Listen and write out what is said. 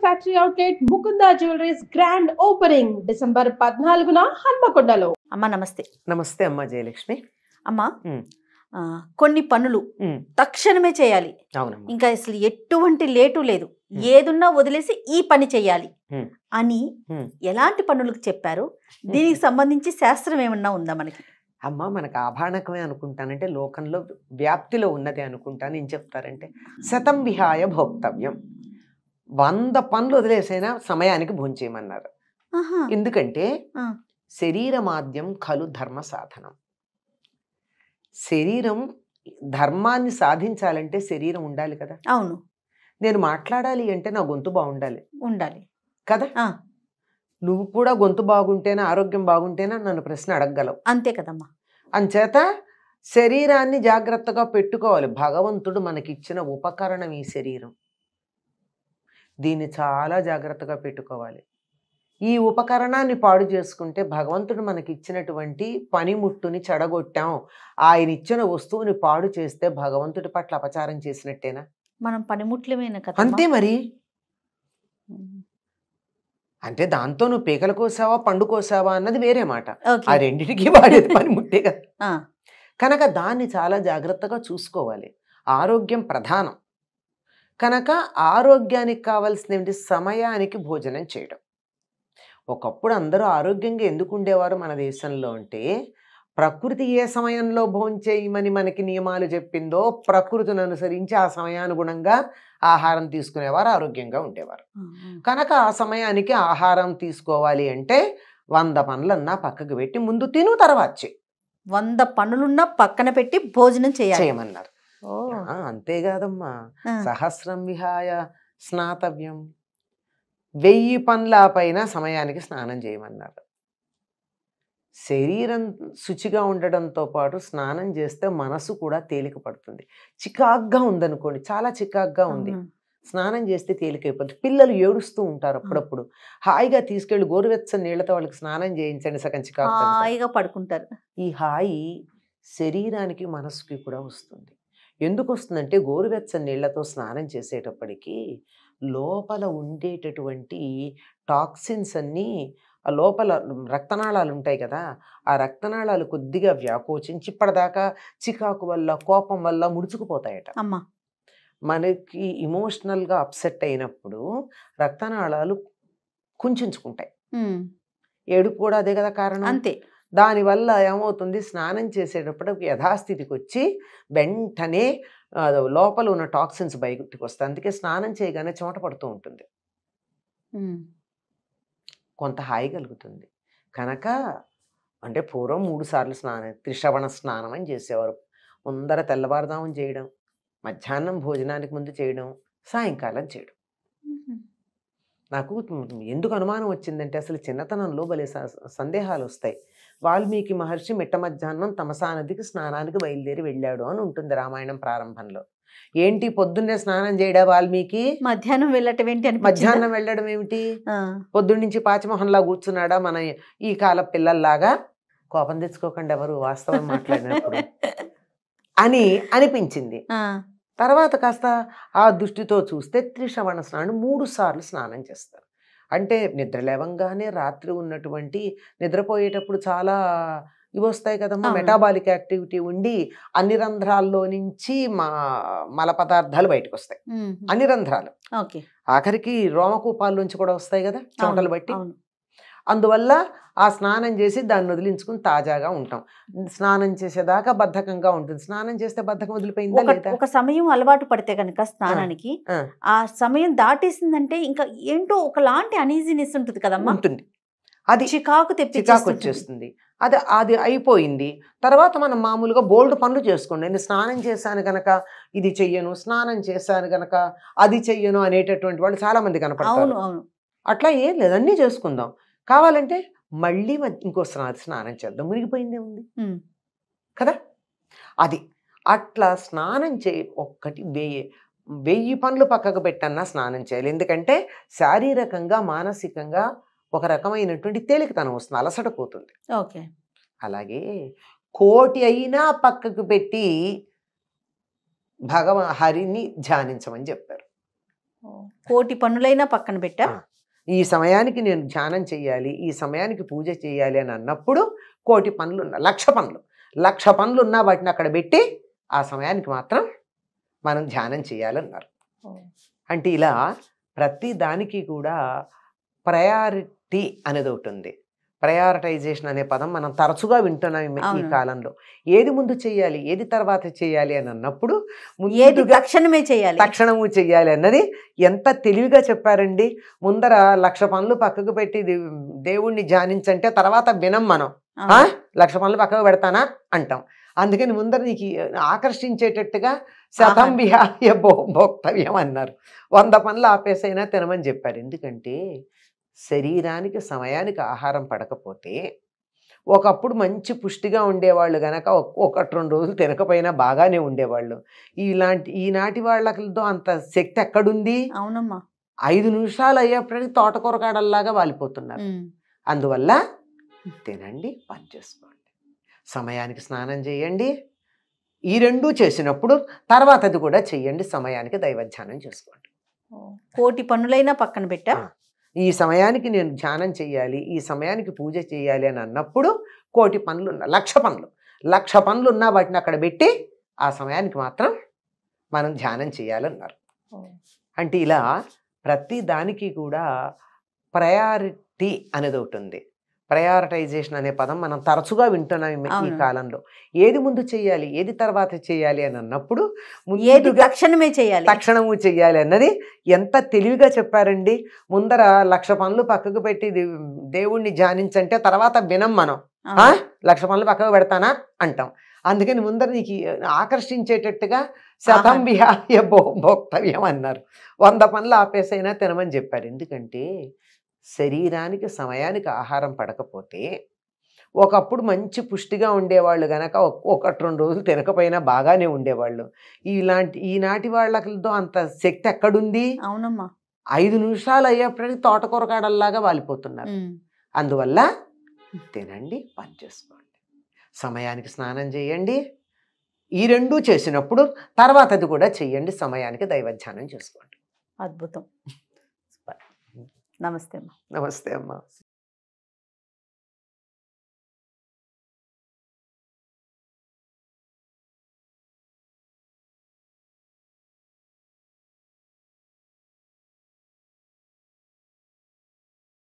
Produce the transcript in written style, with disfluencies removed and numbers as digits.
Factory outlet Mukunda jewelleries grand opening December 14న హన్మకొండలో. అమ్మ నమస్తే. నమస్తే అమ్మ జయలక్ష్మి. అమ్మ కొన్ని పనులు తక్షణమే చేయాలి, అవునమ్మా. ఇంకా అసలు ఎటువంటి లేటు లేదు, ఏదున్నా వదిలేసి ఈ పని చేయాలి అని ఎలాంటి పనులకు చెప్పారు? దీనికి సంబంధించి శాస్త్రం ఏమన్నా ఉందా మనకి? అమ్మ మనకు ఆభాణకమే అనుకుంటానంటే లోకంలో వ్యాప్తిలో ఉన్నది అనుకుంటాను. ఏం చెప్తారంటే శతం విహాయ భోక్తవ్యం, 100 పనులు వదిలేసైనా సమయానికి భోంచేయమన్నారు. ఎందుకంటే శరీరమాద్యం ఖలు ధర్మ సాధనం. శరీరం ధర్మాన్ని సాధించాలంటే శరీరం ఉండాలి కదా. అవును. నేను మాట్లాడాలి అంటే నా గొంతు బాగుండాలి ఉండాలి కదా. నువ్వు కూడా గొంతు బాగుంటేనా ఆరోగ్యం బాగుంటేనా నన్ను ప్రశ్న అడగగలవు. అంతే కదమ్మా. అంచేత శరీరాన్ని జాగ్రత్తగా పెట్టుకోవాలి. భగవంతుడు మనకిచ్చిన ఉపకరణం ఈ శరీరం. దీన్ని చాలా జాగ్రత్తగా పెట్టుకోవాలి. ఈ ఉపకరణాన్ని పాడు చేసుకుంటే భగవంతుడు మనకి ఇచ్చినటువంటి పనిముట్టుని చెడగొట్టాం, ఆయన ఇచ్చిన వస్తువుని పాడు చేస్తే భగవంతుడి పట్ల అపచారం చేసినట్టేనా? మనం పనిముట్లమేనా కదా. అంతే మరి. అంటే దాంతో నువ్వు పీకలు కోసావా పండు కోసావా అన్నది వేరే మాట. ఆ రెండింటికి వాడేది పనిముట్టే కదా. కనుక దాన్ని చాలా జాగ్రత్తగా చూసుకోవాలి. ఆరోగ్యం ప్రధానం కనుక ఆరోగ్యానికి కావాల్సిన ఏమిటి? సమయానికి భోజనం చేయడం. ఒకప్పుడు అందరూ ఆరోగ్యంగా ఎందుకు ఉండేవారు మన దేశంలో అంటే ప్రకృతి ఏ సమయంలో భోంచేయమని మనకి నియమాలు చెప్పిందో ప్రకృతిని అనుసరించి ఆ సమయానుగుణంగా ఆహారం తీసుకునేవారు, ఆరోగ్యంగా ఉండేవారు. కనుక ఆ సమయానికి ఆహారం తీసుకోవాలి అంటే 100 పనులన్నా పక్కకు పెట్టి ముందు తిను తర్వాత చెయ్యి. 100 పనులున్నా పక్కన పెట్టి భోజనం చేయమన్నారు. అంతేకాదమ్మా, సహస్రం విహాయ స్నాతవ్యం, 1000 పనుల పైన సమయానికి స్నానం చేయమన్నారు. శరీరం శుచిగా ఉండడంతో పాటు స్నానం చేస్తే మనసు కూడా తేలిక పడుతుంది. చికాగ్గా ఉందనుకోండి, చాలా చికాగ్గా ఉంది, స్నానం చేస్తే తేలికైపోతుంది. పిల్లలు ఏడుస్తూ ఉంటారు అప్పుడప్పుడు, హాయిగా తీసుకెళ్లి గోరువెచ్చని నీళ్లతో వాళ్ళకి స్నానం చేయించండి, సగం చికాకు హాయిగా పడుకుంటారు. ఈ హాయి శరీరానికి మనసుకి కూడా వస్తుంది. ఎందుకు వస్తుందంటే గోరువెచ్చని నీళ్లతో స్నానం చేసేటప్పటికి లోపల ఉండేటటువంటి టాక్సిన్స్ అన్నీ, ఆ లోపల రక్తనాళాలు ఉంటాయి కదా, ఆ రక్తనాళాలు కొద్దిగా వ్యాకోచించి ఇప్పటిదాకా చికాకు వల్ల కోపం వల్ల ముడుచుకుపోతాయట. మనకి ఇమోషనల్గా అప్సెట్ అయినప్పుడు రక్తనాళాలు కుంచుకుంటాయి. ఏడుపు కూడా అదే కదా కారణం. అంతే. దానివల్ల ఏమవుతుంది, స్నానం చేసేటప్పుడు యథాస్థితికి వచ్చి వెంటనే లోపల ఉన్న టాక్సిన్స్ బయటకు వస్తాయి. అందుకే స్నానం చేయగానే చెమట పడుతూ ఉంటుంది, కొంత హాయి కలుగుతుంది. కనుక అంటే పూర్వం 3 సార్లు స్నానం, త్రిశ్రవణ స్నానం అని చేసేవారు. ముందర తెల్లవారుదామని చేయడం, మధ్యాహ్నం భోజనానికి ముందు చేయడం, సాయంకాలం చేయడం. నాకు ఎందుకు అనుమానం వచ్చిందంటే అసలు చిన్నతనంలో భలే సందేహాలు వస్తాయి. వాల్మీకి మహర్షి మిట్ట మధ్యాహ్నం తమసా నదికి స్నానానికి బయలుదేరి వెళ్ళాడు అని ఉంటుంది రామాయణం ప్రారంభంలో. ఏంటి పొద్దున్నే స్నానం చేయడా వాల్మీకి? మధ్యాహ్నం వెళ్ళటం ఏంటి? మధ్యాహ్నం వెళ్ళడం ఏమిటి? పొద్దున్నుంచి పాచిమోహన్లా కూర్చున్నాడా మన ఈ కాల పిల్లల్లాగా? కోపం తెచ్చుకోకండి ఎవరు, వాస్తవం మాట్లాడినప్పుడు అని అనిపించింది. తర్వాత కాస్త ఆ దృష్టితో చూస్తే త్రిశ్రవణ స్నానం 3 సార్లు స్నానం చేస్తారు. అంటే నిద్ర లేవంగానే రాత్రి ఉన్నటువంటి నిద్రపోయేటప్పుడు చాలా ఇవి వస్తాయి కదమ్మా, మెటాబాలిక్ యాక్టివిటీ ఉండి అన్ని రంధ్రాల్లో నుంచి మల పదార్థాలు బయటకు వస్తాయి. అన్ని రంధ్రాలు, ఆఖరికి రోమకూపాల్లోంచి కూడా వస్తాయి కదా చెమటలు బట్టి. అందువల్ల ఆ స్నానం చేసి దాన్ని వదిలించుకుని తాజాగా ఉంటాం. స్నానం చేసేదాకా బద్ధకంగా ఉంటుంది, స్నానం చేస్తే బద్ధకం వదిలిపోయిందా లేదా? ఒక సమయం అలవాటు పడితే కనుక స్నానానికి, ఆ సమయం దాటేసిందంటే ఇంకా ఏంటో ఒకలాంటి అనీజీనెస్ ఉంటుంది కదమ్మా. ఉంటుంది, అది చికాకు వచ్చేస్తుంది. అది అయిపోయింది. తర్వాత మనం మామూలుగా బోల్డ్ పనులు చేసుకోండి. నేను స్నానం చేశాను కనుక ఇది చెయ్యను, స్నానం చేశాను కనుక అది చెయ్యను అనేటటువంటి వాళ్ళు చాలా మంది కనపడతారు. అట్లా ఏం లేదు, అన్నీ చేసుకుందాం. కావాలంటే మళ్ళీ ఇంకో స్నానం చేద్దాం, మునిగిపోయిందే ఉంది కదా. అది అట్లా స్నానం ఒక్కటి 1000 పనులు పక్కకు పెట్టన్నా స్నానం చేయాలి. ఎందుకంటే శారీరకంగా మానసికంగా ఒక రకమైనటువంటి తేలికతనం వస్తుంది, అలసట పోతుంది. అలాగే 1,000,000 అయినా పక్కకు పెట్టి హరిని ధ్యానించమని చెప్పారు. కోటి పనులైనా పక్కన పెట్టా. ఈ సమయానికి నేను ధ్యానం చెయ్యాలి, ఈ సమయానికి పూజ చేయాలి అని అన్నప్పుడు కోటి పనులు ఉన్నా, 1,00,000 పనులు ఉన్నా వాటిని అక్కడ పెట్టి ఆ సమయానికి మాత్రం మనం ధ్యానం చేయాలన్నారు. అంటే ఇలా ప్రతి దానికి కూడా ప్రయారిటీ అనేది ఒకటి ఉంది. ప్రయారిటైజేషన్ అనే పదం మనం తరచుగా వింటున్నాం ఈ కాలంలో. ఏది ముందు చెయ్యాలి, ఏది తర్వాత చెయ్యాలి అని అన్నప్పుడు ఏది తక్షణమే చేయాలి, తక్షణము చెయ్యాలి అన్నది ఎంత తెలివిగా చెప్పారండి. ముందర 1,00,000 పనులు పక్కకు పెట్టి దేవుణ్ణి ధ్యానించంటే తర్వాత వినం మనం. 1,00,000 పనులు పక్కకు పెడతానా అంటాం. అందుకని ముందర నీకు ఆకర్షించేటట్టుగా శతం విహాయ భోక్తవ్యం అన్నారు. 100 పనులు ఆపేసైనా తినమని చెప్పారు. ఎందుకంటే శరీరానికి సమయానికి ఆహారం పడకపోతే, ఒకప్పుడు మంచి పుష్టిగా ఉండేవాళ్ళు గనక 1-2 రోజులు తినకపోయినా బాగానే ఉండేవాళ్ళు. ఈనాటి వాళ్ళతో అంత శక్తి ఎక్కడుంది? అవునమ్మా. 5 నిమిషాలు అయ్యేప్పటికీ తోటకూర కాడల్లాగా వాలిపోతున్నారు. అందువల్ల తినండి, పని చేసుకోండి, సమయానికి స్నానం చేయండి. ఈ రెండూ చేసినప్పుడు తర్వాత అది కూడా చెయ్యండి, సమయానికి దైవధ్యానం చేసుకోండి. కోటి పనులైనా పక్కన పెట్టా. ఈ సమయానికి నేను ధ్యానం చెయ్యాలి, ఈ సమయానికి పూజ చేయాలి అని అన్నప్పుడు కోటి పనులు ఉన్నా, 1,00,000 పనులు ఉన్నా వాటిని అక్కడ పెట్టి ఆ సమయానికి మాత్రం మనం ధ్యానం చేయాలన్నారు. అంటే ఇలా ప్రతి దానికి కూడా ప్రయారిటీ అనేది ఒకటి ఉంది. ప్రయారిటైజేషన్ అనే పదం మనం తరచుగా వింటున్నాం ఈ కాలంలో. ఏది ముందు చెయ్యాలి, ఏది తర్వాత చెయ్యాలి అని అన్నప్పుడు ఏది తక్షణమే చేయాలి, తక్షణము చెయ్యాలి అన్నది ఎంత తెలివిగా చెప్పారండి. ముందర 1,00,000 పనులు పక్కకు పెట్టి దేవుణ్ణి ధ్యానించంటే తర్వాత వినం మనం. 1,00,000 పనులు పక్కకు పెడతానా అంటాం. అందుకని ముందర నీకు ఆకర్షించేటట్టుగా శతం విహాయ భోక్తవ్యం అన్నారు. 100 పనులు ఆపేసైనా తినమని చెప్పారు. ఎందుకంటే శరీరానికి సమయానికి ఆహారం పడకపోతే, ఒకప్పుడు మంచి పుష్టిగా ఉండేవాళ్ళు గనక 1-2 రోజులు తినకపోయినా బాగానే ఉండేవాళ్ళు. ఈనాటి వాళ్ళతో అంత శక్తి ఎక్కడుంది? అవునమ్మా. 5 నిమిషాలు అయ్యేప్పటికీ తోటకూర కాడల్లాగా వాలిపోతున్నారు. అందువల్ల తినండి, పని చేసుకోండి, సమయానికి స్నానం చేయండి. ఈ రెండూ చేసినప్పుడు తర్వాత అది కూడా చెయ్యండి, సమయానికి దైవధ్యానం చేసుకోండి. అద్భుతం. నమస్తే అమ్మా. నమస్తే అమ్మా.